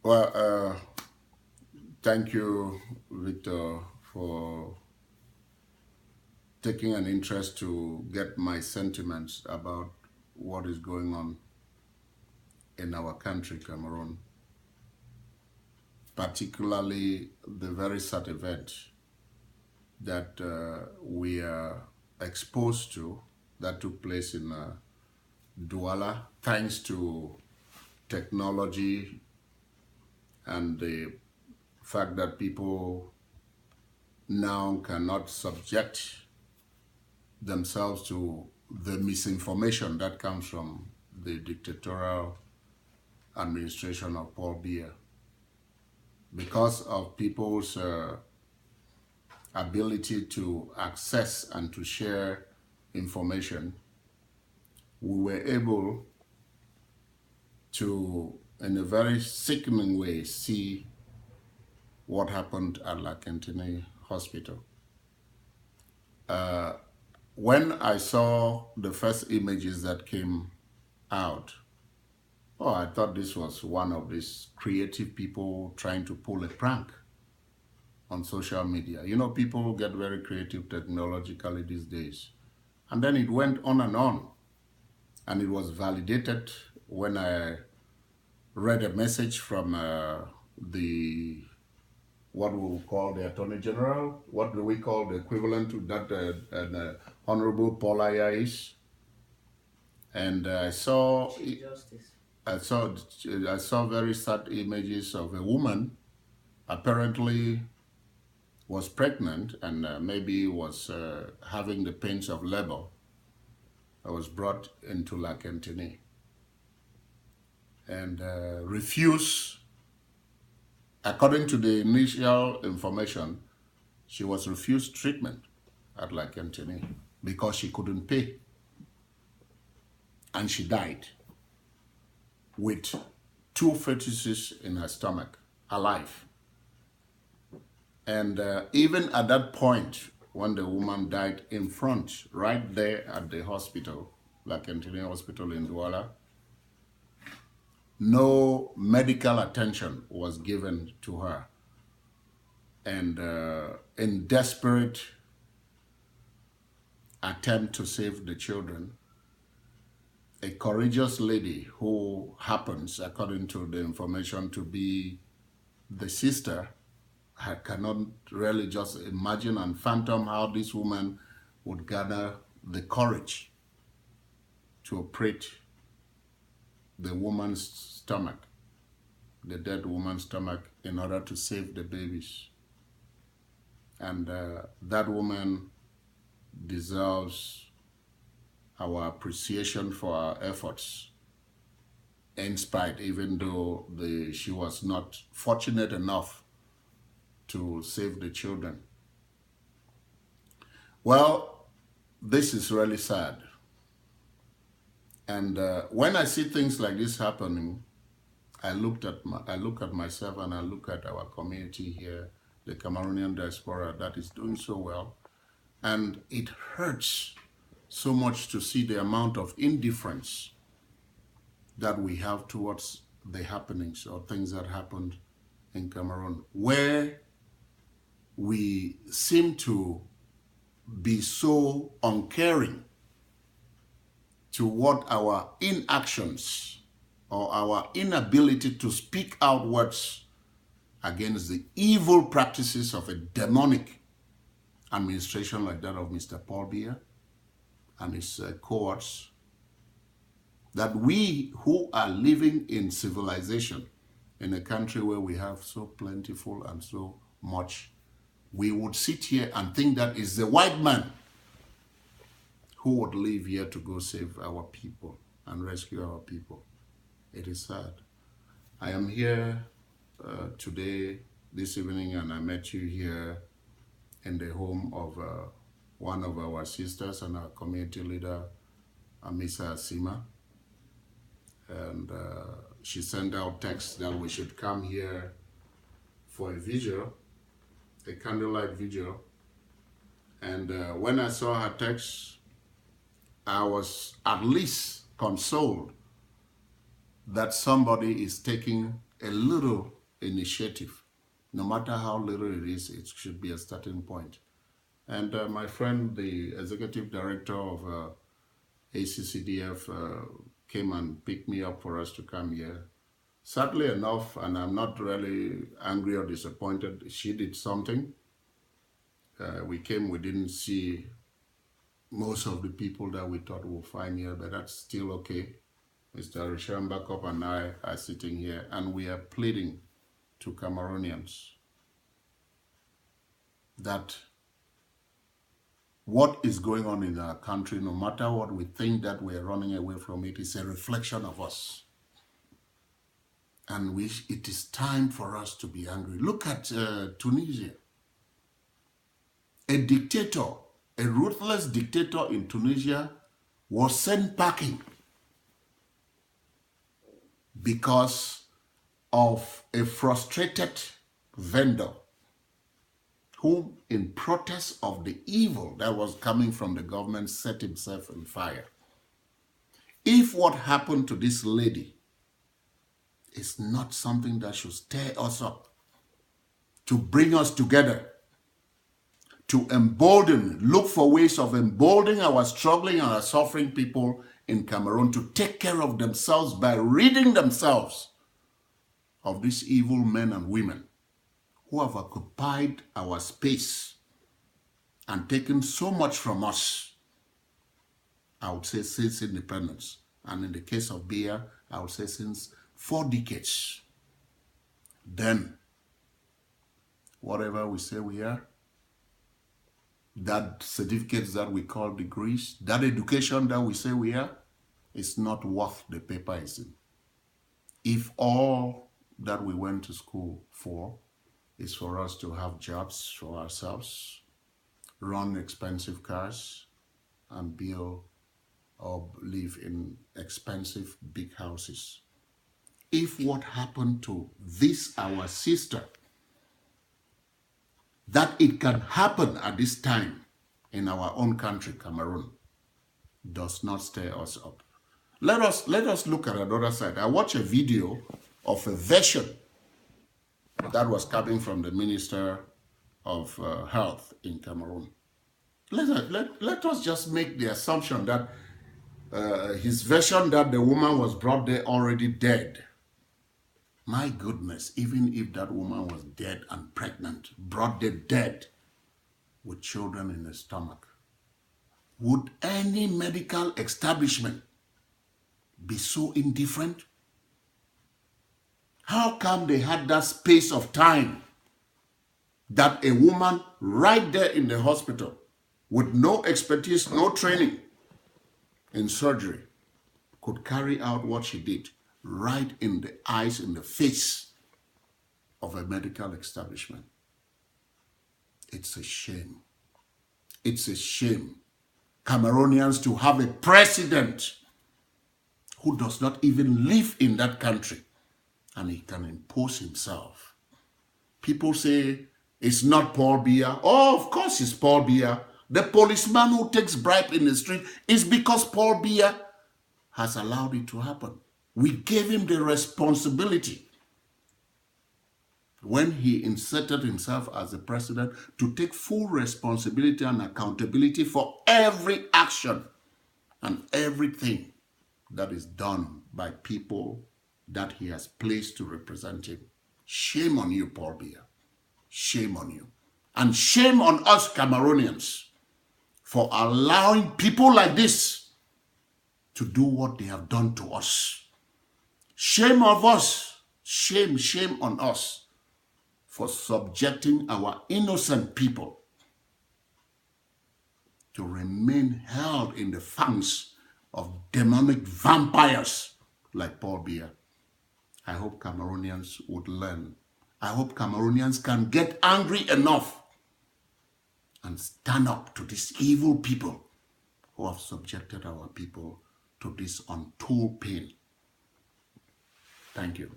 Well, thank you, Victor, for taking an interest to get my sentiments about what is going on in our country, Cameroon, particularly the very sad event that we are exposed to that took place in DOUALA, thanks to technology and the fact that people now cannot subject themselves to the misinformation that comes from the dictatorial administration of Paul Biya. Because of people's ability to access and to share information, we were able to, in a very sickening way, see what happened at La Quintine Hospital. When I saw the first images that came out, I thought this was one of these creative people trying to pull a prank on social media. You know, people get very creative technologically these days. And then it went on. And it was validated when I read a message from what we will call the Attorney General. What do we call the equivalent to that Honorable Paul Aya is? And I saw very sad images of a woman apparently was pregnant and maybe was having the pains of labor. I was brought into La Quintine and refused, according to the initial information, she was refused treatment at La Quintine because she couldn't pay. And she died with 2 fetuses in her stomach, alive. And even at that point, when the woman died in front, right there at the hospital, La Quintine Hospital in DOUALA, no medical attention was given to her. And in desperate attempt to save the children, a courageous lady who happens, according to the information, to be the sister, I cannot really just imagine and fathom how this woman would gather the courage to operate the woman's stomach, the dead woman's stomach, in order to save the babies. And that woman deserves our appreciation for our efforts, in spite, even though she was not fortunate enough to save the children. Well, this is really sad. And when I see things like this happening, I look at myself and I look at our community here, the Cameroonian diaspora that is doing so well. And it hurts so much to see the amount of indifference that we have towards the happenings or things that happened in Cameroon, where we seem to be so uncaring to what our inactions or our inability to speak out words against the evil practices of a demonic administration like that of Mr. Paul Biya and his cohorts, that we who are living in civilization in a country where we have so plentiful and so much, we would sit here and think that it's the white man who would live here to go save our people and rescue our people. It is sad. I am here today, this evening, and I met you here in the home of one of our sisters and our community leader, Amisa Asima. And she sent out text that we should come here for a vigil, a candlelight vigil. And when I saw her text, I was at least consoled that somebody is taking a little initiative. No matter how little it is, it should be a starting point. And my friend, the executive director of ACCDF, came and picked me up for us to come here. Sadly enough, and I'm not really angry or disappointed, she did something. We came, we didn't see most of the people that we thought we'll find here, but that's still okay. Mr. Risham Backup and I are sitting here, and we are pleading to Cameroonians that what is going on in our country, no matter what we think that we're running away from it, is a reflection of us. And it is time for us to be angry. Look at Tunisia. A dictator, a ruthless dictator in Tunisia was sent packing because of a frustrated vendor who, in protest of the evil that was coming from the government, set himself on fire. If what happened to this lady is not something that should stir us up, to bring us together, to embolden, look for ways of emboldening our struggling and our suffering people in Cameroon to take care of themselves by ridding themselves of these evil men and women who have occupied our space and taken so much from us, I would say since independence. And in the case of Biya, I would say since 4 decades. Then, whatever we say we are, that certificates that we call degrees, that education that we say we are, is not worth the paper it's in. If all that we went to school for is for us to have jobs for ourselves, run expensive cars, and build or live in expensive big houses. If what happened to this, our sister, that it can happen at this time in our own country, Cameroon, does not stir us up. Let us look at another side. I watched a video of a version that was coming from the Minister of Health in Cameroon. Let us just make the assumption that his version that the woman was brought there already dead. My goodness, even if that woman was dead and pregnant, brought there dead with children in the stomach, would any medical establishment be so indifferent? How come they had that space of time that a woman right there in the hospital with no expertise, no training in surgery could carry out what she did right in the eyes, in the face of a medical establishment? It's a shame. It's a shame, Cameroonians, to have a president who does not even live in that country and he can impose himself. People say it's not Paul Biya. Oh, of course it's Paul Biya. The policeman who takes bribe in the street is because Paul Biya has allowed it to happen. We gave him the responsibility when he inserted himself as the president to take full responsibility and accountability for every action and everything that is done by people that he has placed to represent him. Shame on you, Paul Biya. Shame on you. And shame on us Cameroonians for allowing people like this to do what they have done to us. Shame on us. Shame on us for subjecting our innocent people to remain held in the fangs of demonic vampires like Paul Biya. I hope Cameroonians would learn. I hope Cameroonians can get angry enough and stand up to these evil people who have subjected our people to this untold pain. Thank you.